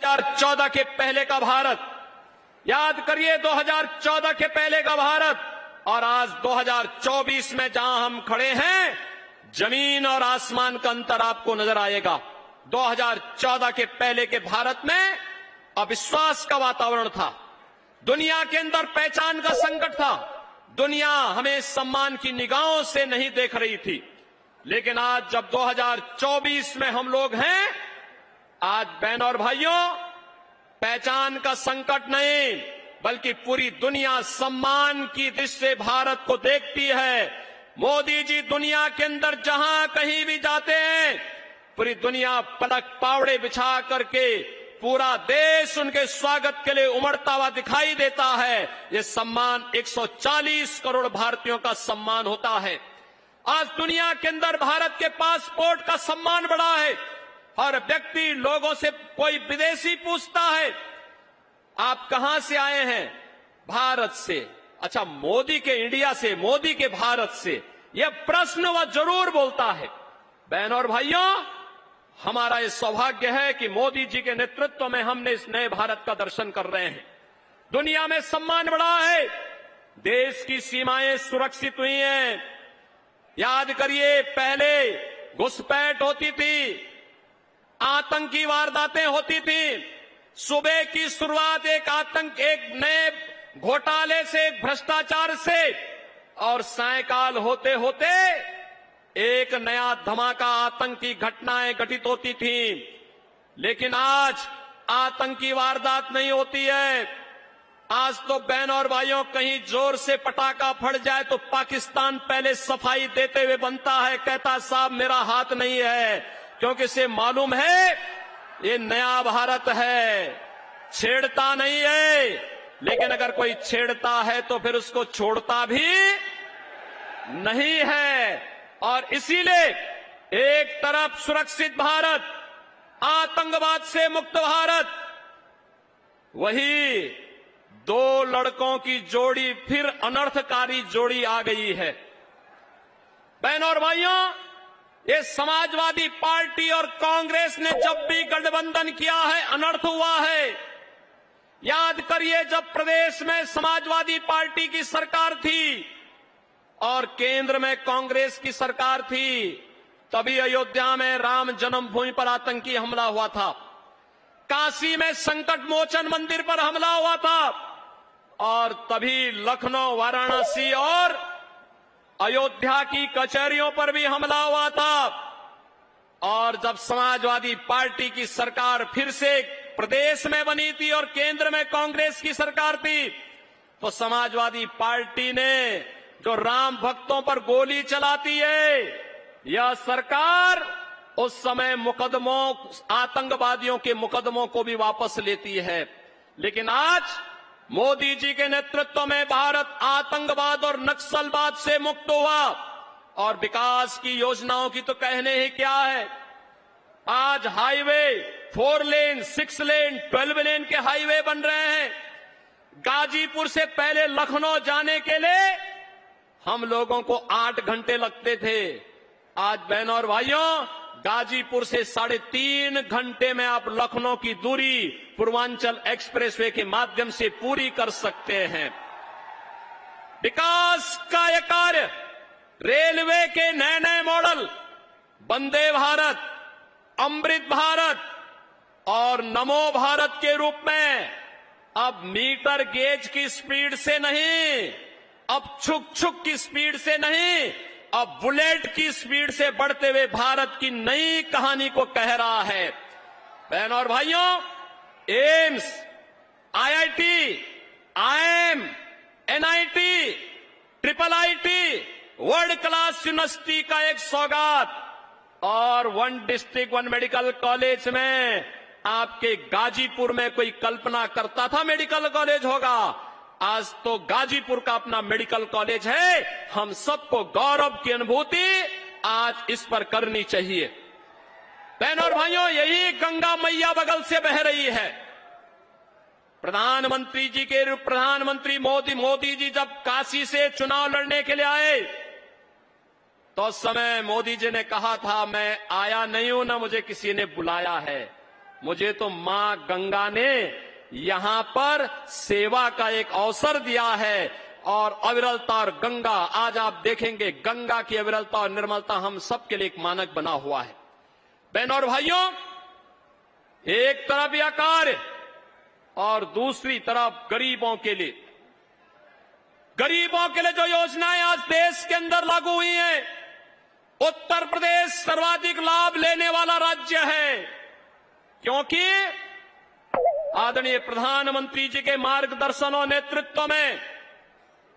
2014 के पहले का भारत, याद करिए 2014 के पहले का भारत और आज 2024 में जहां हम खड़े हैं, जमीन और आसमान का अंतर आपको नजर आएगा। 2014 के पहले के भारत में अविश्वास का वातावरण था, दुनिया के अंदर पहचान का संकट था, दुनिया हमें सम्मान की निगाहों से नहीं देख रही थी। लेकिन आज जब 2024 में हम लोग हैं, आज बहनों और भाइयों, पहचान का संकट नहीं बल्कि पूरी दुनिया सम्मान की दृष्टि से भारत को देखती है। मोदी जी दुनिया के अंदर जहां कहीं भी जाते हैं, पूरी दुनिया पलक पावड़े बिछा करके पूरा देश उनके स्वागत के लिए उमड़ता हुआ दिखाई देता है। ये सम्मान 140 करोड़ भारतीयों का सम्मान होता है। आज दुनिया के अंदर भारत के पासपोर्ट का सम्मान बढ़ा है। हर व्यक्ति, लोगों से कोई विदेशी पूछता है आप कहां से आए हैं? भारत से। अच्छा, मोदी के इंडिया से, मोदी के भारत से, यह प्रश्न वह जरूर बोलता है। बहनों और भाइयों, हमारा यह सौभाग्य है कि मोदी जी के नेतृत्व में हमने इस नए भारत का दर्शन कर रहे हैं। दुनिया में सम्मान बढ़ा है, देश की सीमाएं सुरक्षित हुई हैं। याद करिए, पहले घुसपैठ होती थी, आतंकी वारदातें होती थी। सुबह की शुरुआत एक नए घोटाले से, एक भ्रष्टाचार से, और सायकाल होते होते एक नया धमाका आतंकी घटनाएं घटित होती थी। लेकिन आज आतंकी वारदात नहीं होती है। आज तो बहनों और भाइयों, कहीं जोर से पटाखा फट जाए तो पाकिस्तान पहले सफाई देते हुए बनता है, कहता साहब मेरा हाथ नहीं है, क्योंकि इसे मालूम है ये नया भारत है, छेड़ता नहीं है। लेकिन अगर कोई छेड़ता है तो फिर उसको छोड़ता भी नहीं है। और इसीलिए एक तरफ सुरक्षित भारत, आतंकवाद से मुक्त भारत, वही दो लड़कों की जोड़ी, फिर अनर्थकारी जोड़ी आ गई है। बहनों और भाइयों, ये समाजवादी पार्टी और कांग्रेस ने जब भी गठबंधन किया है, अनर्थ हुआ है। याद करिए, जब प्रदेश में समाजवादी पार्टी की सरकार थी और केंद्र में कांग्रेस की सरकार थी, तभी अयोध्या में राम जन्मभूमि पर आतंकी हमला हुआ था, काशी में संकट मोचन मंदिर पर हमला हुआ था, और तभी लखनऊ, वाराणसी और अयोध्या की कचहरियों पर भी हमला हुआ था। और जब समाजवादी पार्टी की सरकार फिर से प्रदेश में बनी थी और केंद्र में कांग्रेस की सरकार थी, तो समाजवादी पार्टी ने जो राम भक्तों पर गोली चलाती है, यह सरकार उस समय मुकदमों, आतंकवादियों के मुकदमों को भी वापस लेती है। लेकिन आज मोदी जी के नेतृत्व में भारत आतंकवाद और नक्सलवाद से मुक्त हुआ, और विकास की योजनाओं की तो कहने ही क्या है। आज हाईवे 4 लेन, 6 लेन, 12 लेन के हाईवे बन रहे हैं। गाजीपुर से पहले लखनऊ जाने के लिए हम लोगों को 8 घंटे लगते थे। आज बहनों और भाइयों, गाजीपुर से 3.5 घंटे में आप लखनऊ की दूरी पूर्वांचल एक्सप्रेसवे के माध्यम से पूरी कर सकते हैं। विकास का यह कार्य, रेलवे के नए नए मॉडल, वंदे भारत, अमृत भारत और नमो भारत के रूप में अब मीटर गेज की स्पीड से नहीं, अब छुक छुक की स्पीड से नहीं, अब बुलेट की स्पीड से बढ़ते हुए भारत की नई कहानी को कह रहा है। बहनों और भाइयों, AIIMS, IIT, IIM, NIT, triple IT, world class university का एक सौगात, और 1 डिस्ट्रिक्ट 1 मेडिकल कॉलेज में आपके गाजीपुर में कोई कल्पना करता था मेडिकल कॉलेज होगा? आज तो गाजीपुर का अपना मेडिकल कॉलेज है। हम सबको गौरव की अनुभूति आज इस पर करनी चाहिए। बहनों और भाइयों, यही गंगा मैया बगल से बह रही है। प्रधानमंत्री मोदी जी जब काशी से चुनाव लड़ने के लिए आए, तो उस समय मोदी जी ने कहा था, मैं आया नहीं हूं, ना मुझे किसी ने बुलाया है, मुझे तो मां गंगा ने यहां पर सेवा का एक अवसर दिया है और अविरलता और गंगा, आज आप देखेंगे गंगा की अविरलता और निर्मलता हम सबके लिए एक मानक बना हुआ है। बहनों और भाइयों, एक तरफ यह कार्य और दूसरी तरफ गरीबों के लिए जो योजनाएं आज देश के अंदर लागू हुई हैं, उत्तर प्रदेश सर्वाधिक लाभ लेने वाला राज्य है, क्योंकि आदरणीय प्रधानमंत्री जी के मार्गदर्शन और नेतृत्व में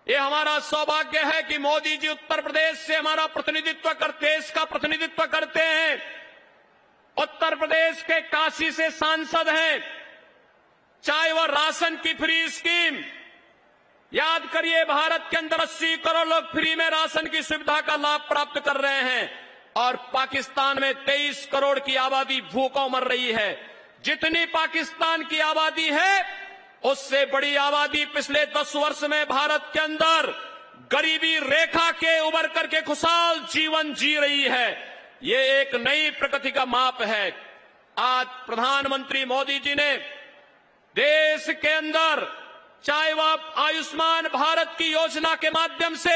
ये हमारा सौभाग्य है कि मोदी जी उत्तर प्रदेश से हमारा प्रतिनिधित्व करते, देश का प्रतिनिधित्व करते हैं। उत्तर प्रदेश के काशी से सांसद हैं, चाहे वह राशन की फ्री स्कीम, याद करिए भारत के अंदर 80 करोड़ लोग फ्री में राशन की सुविधा का लाभ प्राप्त कर रहे हैं और पाकिस्तान में 23 करोड़ की आबादी भूखों मर रही है। जितनी पाकिस्तान की आबादी है उससे बड़ी आबादी पिछले 10 वर्ष में भारत के अंदर गरीबी रेखा के उबर करके खुशहाल जीवन जी रही है। ये एक नई प्रगति का माप है। आज प्रधानमंत्री मोदी जी ने देश के अंदर, चाहे वह आयुष्मान भारत की योजना के माध्यम से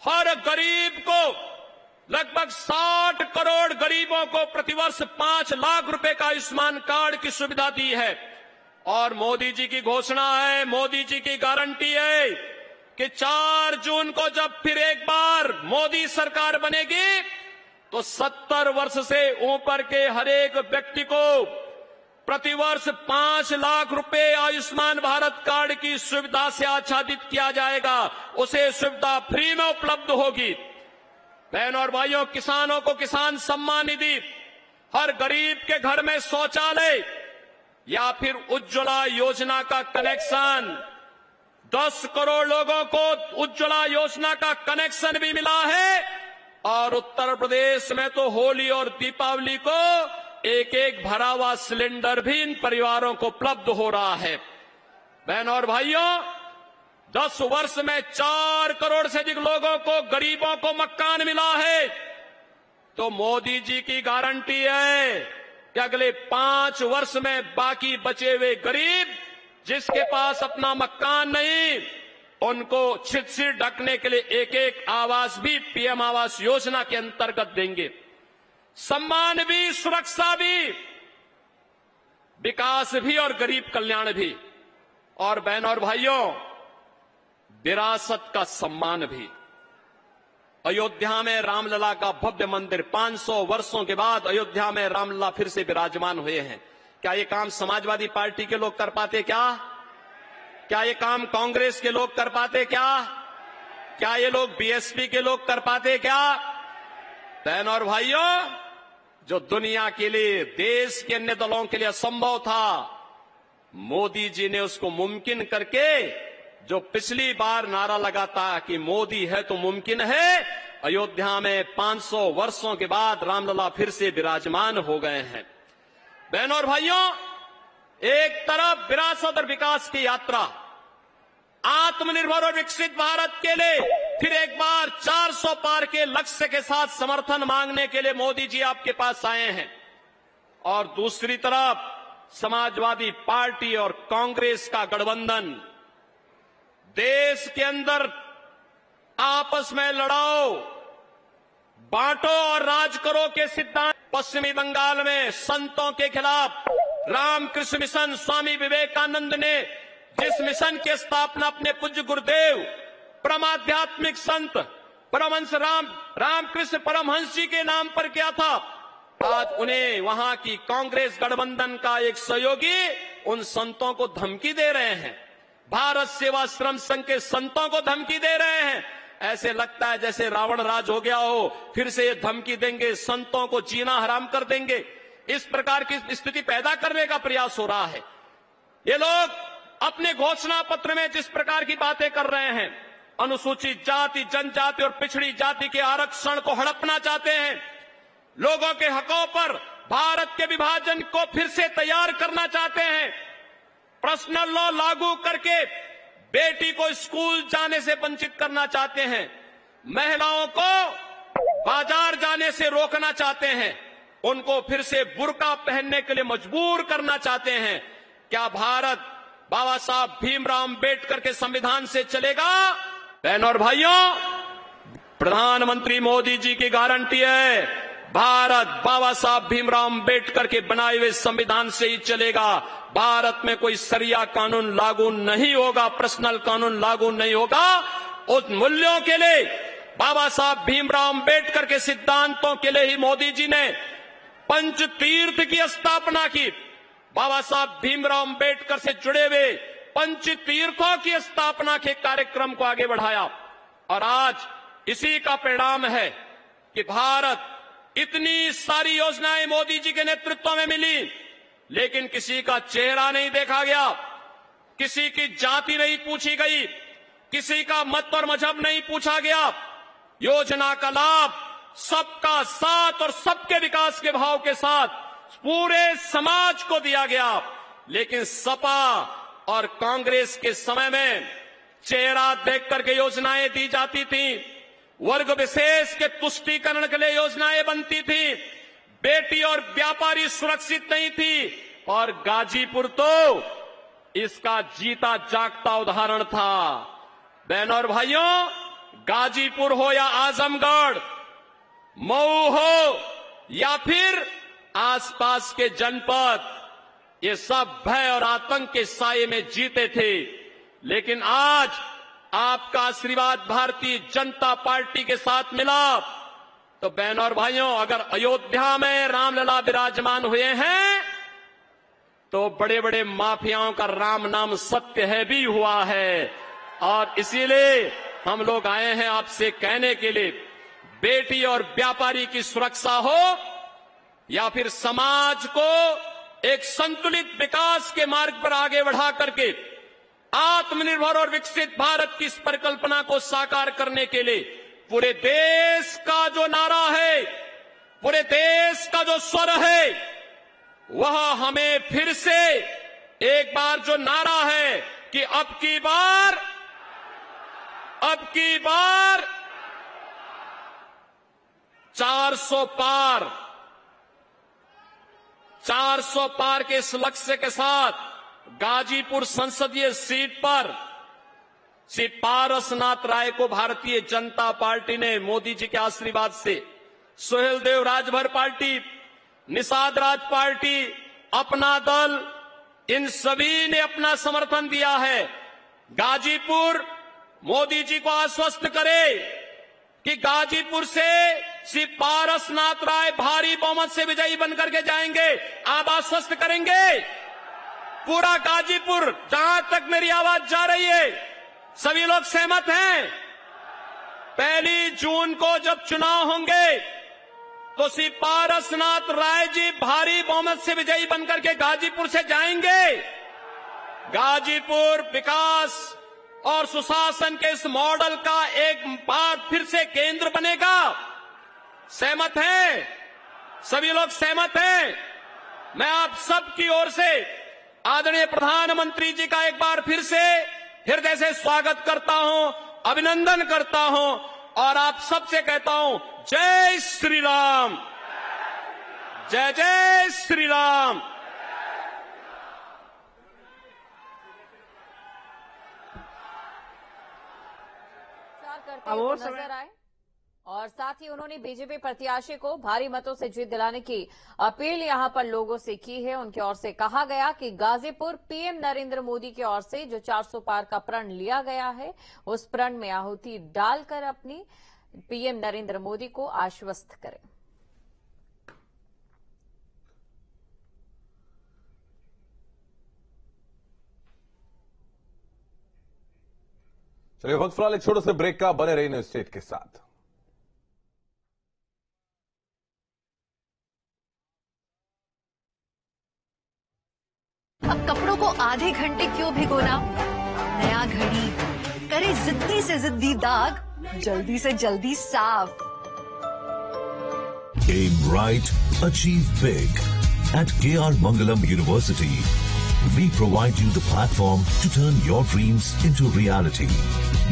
हर गरीब को, लगभग 60 करोड़ गरीबों को प्रतिवर्ष 5 लाख रुपए का आयुष्मान कार्ड की सुविधा दी है। और मोदी जी की घोषणा है, मोदी जी की गारंटी है कि 4 जून को जब फिर एक बार मोदी सरकार बनेगी तो 70 वर्ष से ऊपर के हर एक व्यक्ति को प्रतिवर्ष 5 लाख रुपए आयुष्मान भारत कार्ड की सुविधा से आच्छादित किया जाएगा। उसे सुविधा फ्री में उपलब्ध होगी। बहनों और भाइयों, किसानों को किसान सम्मान निधि, हर गरीब के घर में शौचालय या फिर उज्ज्वला योजना का कनेक्शन, 10 करोड़ लोगों को उज्ज्वला योजना का कनेक्शन भी मिला है। और उत्तर प्रदेश में तो होली और दीपावली को एक एक भरा हुआ सिलेंडर भी इन परिवारों को उपलब्ध हो रहा है। बहनों और भाइयों, 10 वर्ष में 4 करोड़ से अधिक लोगों को, गरीबों को मकान मिला है। तो मोदी जी की गारंटी है कि अगले 5 वर्ष में बाकी बचे हुए गरीब जिसके पास अपना मकान नहीं, उनको छित से ढकने के लिए एक एक आवास भी पीएम आवास योजना के अंतर्गत देंगे। सम्मान भी, सुरक्षा भी, विकास भी और गरीब कल्याण भी। और बहनों और भाइयों, विरासत का सम्मान भी। अयोध्या में रामलला का भव्य मंदिर, 500 वर्षों के बाद अयोध्या में रामलला फिर से विराजमान हुए हैं। क्या ये काम समाजवादी पार्टी के लोग कर पाते? क्या ये काम कांग्रेस के लोग कर पाते? क्या ये लोग बीएसपी के लोग कर पाते? बहनों और भाइयों, जो दुनिया के लिए, देश के अन्य दलों के लिए असंभव था, मोदी जी ने उसको मुमकिन करके, जो पिछली बार नारा लगाता कि मोदी है तो मुमकिन है, अयोध्या में 500 वर्षों के बाद रामलला फिर से विराजमान हो गए हैं। बहनों और भाइयों, एक तरफ विरासत और विकास की यात्रा, आत्मनिर्भर और विकसित भारत के लिए फिर एक बार 400 पार के लक्ष्य के साथ समर्थन मांगने के लिए मोदी जी आपके पास आए हैं। और दूसरी तरफ समाजवादी पार्टी और कांग्रेस का गठबंधन, देश के अंदर आपस में लड़ाओ, बांटो और राज करो के सिद्धांत। पश्चिमी बंगाल में संतों के खिलाफ रामकृष्ण मिशन, स्वामी विवेकानंद ने जिस मिशन की स्थापना अपने पूज्य गुरुदेव परमाध्यात्मिक संत परमहंस रामकृष्ण परमहंस जी के नाम पर किया था, आज उन्हें वहां की कांग्रेस गठबंधन का एक सहयोगी उन संतों को धमकी दे रहे हैं। भारत सेवाश्रम संघ के संतों को धमकी दे रहे हैं। ऐसे लगता है जैसे रावण राज हो गया हो, फिर से ये धमकी देंगे, संतों को जीना हराम कर देंगे। इस प्रकार की स्थिति पैदा करने का प्रयास हो रहा है। ये लोग अपने घोषणा पत्र में जिस प्रकार की बातें कर रहे हैं, अनुसूचित जाति, जनजाति और पिछड़ी जाति के आरक्षण को हड़पना चाहते हैं, लोगों के हकों पर भारत के विभाजन को फिर से तैयार करना चाहते हैं, पर्सनल लॉ लागू करके बेटी को स्कूल जाने से वंचित करना चाहते हैं, महिलाओं को बाजार जाने से रोकना चाहते हैं। उनको फिर से बुर्का पहनने के लिए मजबूर करना चाहते हैं। क्या भारत बाबा साहब भीमराव अंबेडकर के संविधान से चलेगा? बहनों और भाइयों, प्रधानमंत्री मोदी जी की गारंटी है, भारत बाबा साहब भीमराव अंबेडकर के बनाए हुए संविधान से ही चलेगा। भारत में कोई सरिया कानून लागू नहीं होगा, पर्सनल कानून लागू नहीं होगा। उस मूल्यों के लिए, बाबा साहब भीमराव अंबेडकर के सिद्धांतों के लिए ही मोदी जी ने पंच तीर्थ की स्थापना की। बाबा साहब भीमराव अंबेडकर से जुड़े हुए पंच तीर्थों की स्थापना के कार्यक्रम को आगे बढ़ाया और आज इसी का परिणाम है कि भारत, इतनी सारी योजनाएं मोदी जी के नेतृत्व में मिली, लेकिन किसी का चेहरा नहीं देखा गया, किसी की जाति नहीं पूछी गई, किसी का मत और मजहब नहीं पूछा गया। योजना का लाभ सबका साथ और सबके विकास के भाव के साथ पूरे समाज को दिया गया। लेकिन सपा और कांग्रेस के समय में चेहरा देख करके योजनाएं दी जाती थी, वर्ग विशेष के तुष्टीकरण के लिए योजनाएं बनती थी, बेटी और व्यापारी सुरक्षित नहीं थी। और गाजीपुर तो इसका जीता जागता उदाहरण था। बहनों और भाइयों, गाजीपुर हो या आजमगढ़, मऊ हो या फिर आसपास के जनपद, ये सब भय और आतंक के साये में जीते थे। लेकिन आज आपका आशीर्वाद भारतीय जनता पार्टी के साथ मिला तो बहनों और भाइयों, अगर अयोध्या में रामलला विराजमान हुए हैं तो बड़े बड़े माफियाओं का राम नाम सत्य है भी हुआ है। और इसीलिए हम लोग आए हैं आपसे कहने के लिए, बेटी और व्यापारी की सुरक्षा हो या फिर समाज को एक संतुलित विकास के मार्ग पर आगे बढ़ा करके आत्मनिर्भर और विकसित भारत की इस परिकल्पना को साकार करने के लिए पूरे देश का जो नारा है, पूरे देश का जो स्वर है, वह हमें फिर से एक बार जो नारा है कि अब की बार 400 पार के इस लक्ष्य के साथ गाजीपुर संसदीय सीट पर श्री पारसनाथ राय को भारतीय जनता पार्टी ने मोदी जी के आशीर्वाद से, सुहेल देव राजभर पार्टी, निषाद राज पार्टी, अपना दल, इन सभी ने अपना समर्थन दिया है। गाजीपुर मोदी जी को आश्वस्त करे कि गाजीपुर से श्री पारसनाथ राय भारी बहुमत से विजयी बनकर के जाएंगे। आप आश्वस्त करेंगे? पूरा गाजीपुर, जहां तक मेरी आवाज जा रही है, सभी लोग सहमत हैं? 1 जून को जब चुनाव होंगे तो श्री पारसनाथ राय जी भारी बहुमत से विजयी बनकर के गाजीपुर से जाएंगे। गाजीपुर विकास और सुशासन के इस मॉडल का एक बार फिर से केंद्र बनेगा। सहमत हैं? सभी लोग सहमत हैं? मैं आप सबकी ओर से आदरणीय प्रधानमंत्री जी का एक बार फिर से हृदय से स्वागत करता हूं, अभिनंदन करता हूं और आप सबसे कहता हूं, जय श्री राम, जय जय श्री राम। करते नजर आए और साथ ही उन्होंने बीजेपी प्रत्याशी को भारी मतों से जीत दिलाने की अपील यहां पर लोगों से की है। उनकी ओर से कहा गया कि गाजीपुर पीएम नरेंद्र मोदी की ओर से जो 400 पार का प्रण लिया गया है, उस प्रण में आहुति डालकर अपनी पीएम नरेंद्र मोदी को आश्वस्त करें। चलिए वक्त फिलहाल एक छोटे से ब्रेक का, बने रही न्यूज स्टेट के साथ। अब कपड़ों को आधे घंटे क्यों भिगोना? नया घड़ी करे जिद्दी से जिद्दी दाग, जल्दी से जल्दी साफ। Aim right, achieve big. At KR Mangalam University, we provide you the platform to turn your dreams into reality.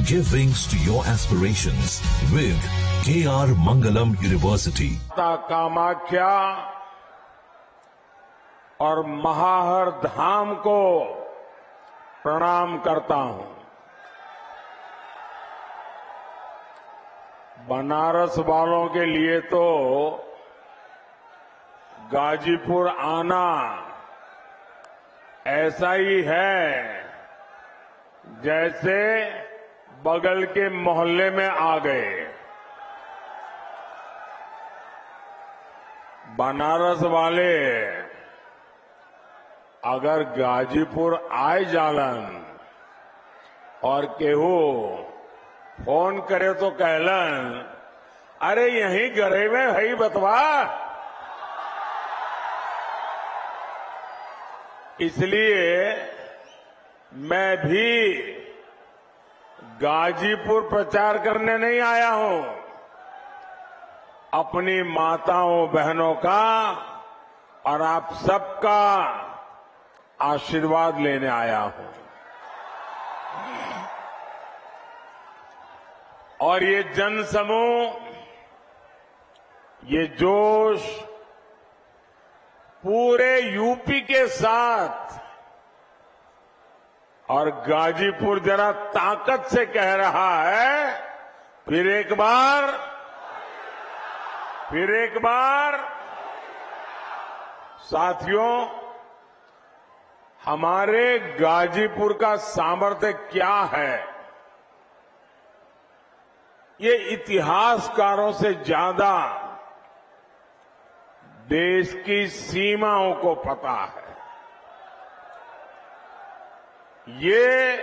Give wings to your aspirations with KR Mangalam University. Kamakya और महाहर धाम को प्रणाम करता हूं। बनारस वालों के लिए तो गाजीपुर आना ऐसा ही है जैसे बगल के मोहल्ले में आ गए। बनारस वाले अगर गाजीपुर आए जालन और केहू फोन करे तो कहलन, अरे यहीं घरे में है बतवा। इसलिए मैं भी गाजीपुर प्रचार करने नहीं आया हूं, अपनी माताओं बहनों का और आप सबका आशीर्वाद लेने आया हूं। और ये जनसमूह, ये जोश पूरे यूपी के साथ और गाजीपुर जरा ताकत से कह रहा है, फिर एक बार साथियों, हमारे गाजीपुर का सामर्थ्य क्या है, ये इतिहासकारों से ज्यादा देश की सीमाओं को पता है। ये